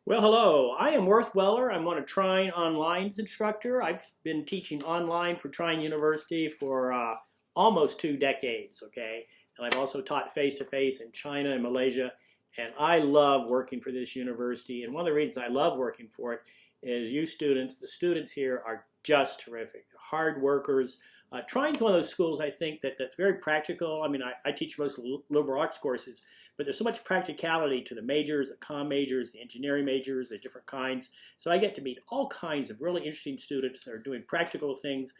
Well, hello. I am Worth Weller. I'm one of Trine Online's instructor. I've been teaching online for Trine University for almost 2 decades, okay? And I've also taught face-to-face in China and Malaysia. And I love working for this university. And one of the reasons I love working for it is you students, the students here are just terrific. Hard workers. Trine's one of those schools I think that's very practical. I mean, I teach most liberal arts courses, but there's so much practicality to the majors, the comm majors, the engineering majors, the different kinds. So I get to meet all kinds of really interesting students that are doing practical things,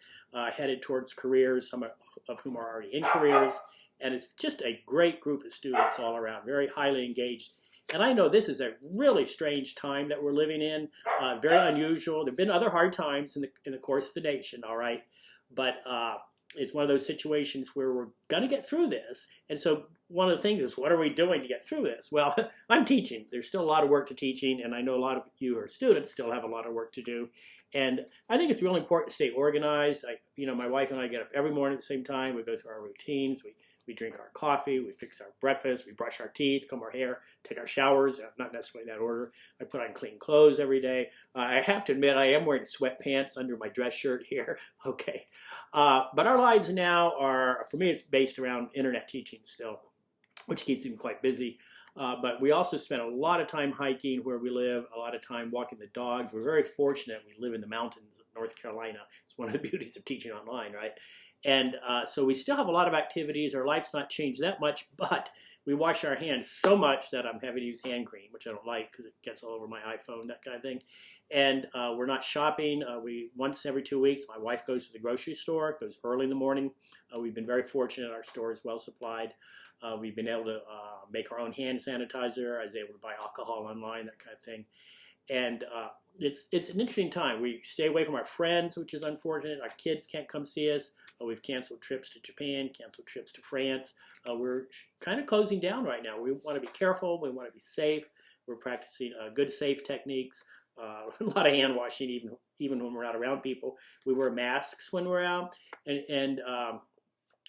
headed towards careers, some of whom are already in careers. And it's just a great group of students all around, very highly engaged. And I know this is a really strange time that we're living in, very unusual. There have been other hard times in the course of the nation, all right? But it's one of those situations where we're going to get through this. And so one of the things is, what are we doing to get through this? Well, I'm teaching. There's still a lot of work to teaching, and I know a lot of you who are students still have a lot of work to do. And I think it's really important to stay organized. My wife and I get up every morning at the same time. We go through our routines. We drink our coffee, we fix our breakfast, we brush our teeth, comb our hair, take our showers, not necessarily in that order. I put on clean clothes every day. I have to admit, I am wearing sweatpants under my dress shirt here. Okay. But our lives now are, for me, it's based around internet teaching still, which keeps me quite busy. But we also spend a lot of time hiking where we live, a lot of time walking the dogs. We're very fortunate. We live in the mountains of North Carolina. It's one of the beauties of teaching online, right? And so we still have a lot of activities. Our life's not changed that much, but we wash our hands so much that I'm having to use hand cream, which I don't like because it gets all over my iPhone, that kind of thing. And we're not shopping. Once every 2 weeks, my wife goes to the grocery store. It goes early in the morning. We've been very fortunate. Our store is well supplied. We've been able to make our own hand sanitizer. I was able to buy alcohol online, that kind of thing. And it's an interesting time. We stay away from our friends, which is unfortunate. Our kids can't come see us. We've canceled trips to Japan, canceled trips to France. We're kind of closing down right now. We want to be careful. We want to be safe. We're practicing good, safe techniques. A lot of hand washing, even when we're out around people. We wear masks when we're out, and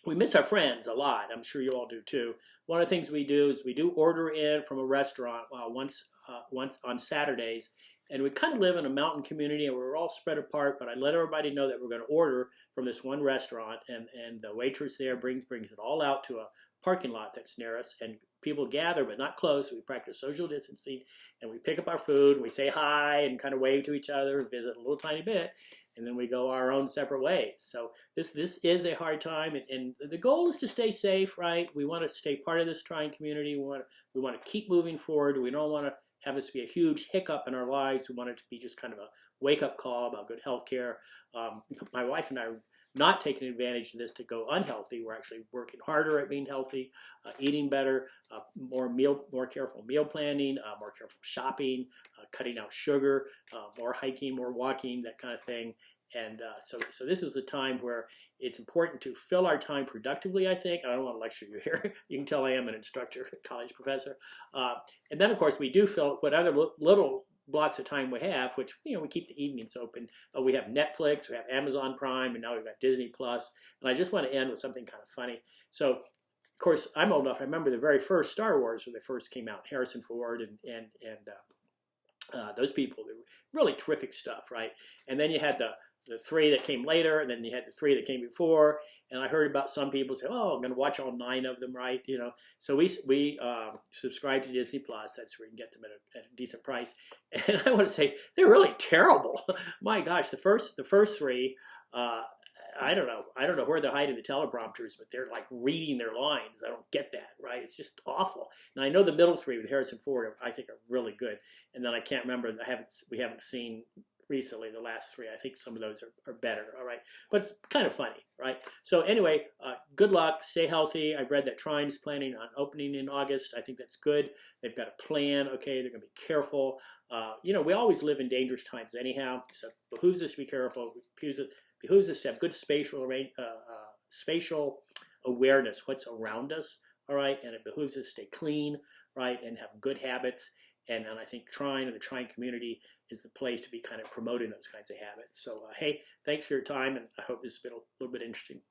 we miss our friends a lot. I'm sure you all do too. One of the things we do is we do order in from a restaurant once on Saturdays, and we kind of live in a mountain community, and we're all spread apart. But I let everybody know that we're going to order from this one restaurant, and the waitress there brings it all out to a parking lot that's near us, and people gather but not close. We practice social distancing, and we pick up our food, and we say hi and kind of wave to each other, visit a little tiny bit, and then we go our own separate ways. So this is a hard time, and the goal is to stay safe, right? We want to stay part of this trying community. We want to keep moving forward. We don't want to have this be a huge hiccup in our lives. We want it to be just kind of a wake-up call about good health care. My wife and I are not taking advantage of this to go unhealthy. We're actually working harder at being healthy, eating better, more careful meal planning, more careful shopping, cutting out sugar, more hiking, more walking, that kind of thing. And so this is a time where it's important to fill our time productively, I think. I don't want to lecture you here. You can tell I am an instructor, college professor. And then, of course, we do fill what other little blocks of time we have, which, we keep the evenings open. We have Netflix, we have Amazon Prime, and now we've got Disney Plus. And I just want to end with something kind of funny. So, of course, I'm old enough. I remember the very first Star Wars when they first came out, Harrison Ford and those people. They were really terrific stuff, right? And then you had the three that came later, and then you had the three that came before. And I heard about some people say, "Oh, I'm going to watch all 9 of them," right? So we subscribe to Disney Plus. That's where you can get them at a decent price. And I want to say they're really terrible. My gosh, the first 3. I don't know where they're hiding the teleprompters, but they're like reading their lines. I don't get that, right? It's just awful. And I know the middle 3 with Harrison Ford, I think, are really good. And then I can't remember. We haven't seen recently the last 3. I think some of those are better, all right? But it's kind of funny, right? So anyway, good luck. Stay healthy. I've read that Trine's planning on opening in August. I think that's good. They've got a plan, okay? They're going to be careful. We always live in dangerous times anyhow, so it behooves us to be careful. It behooves us to have good spatial awareness, what's around us, all right? And it behooves us to stay clean, right, and have good habits. And I think Trine and the Trine community is the place to be kind of promoting those kinds of habits. So, hey, thanks for your time, and I hope this has been a little bit interesting.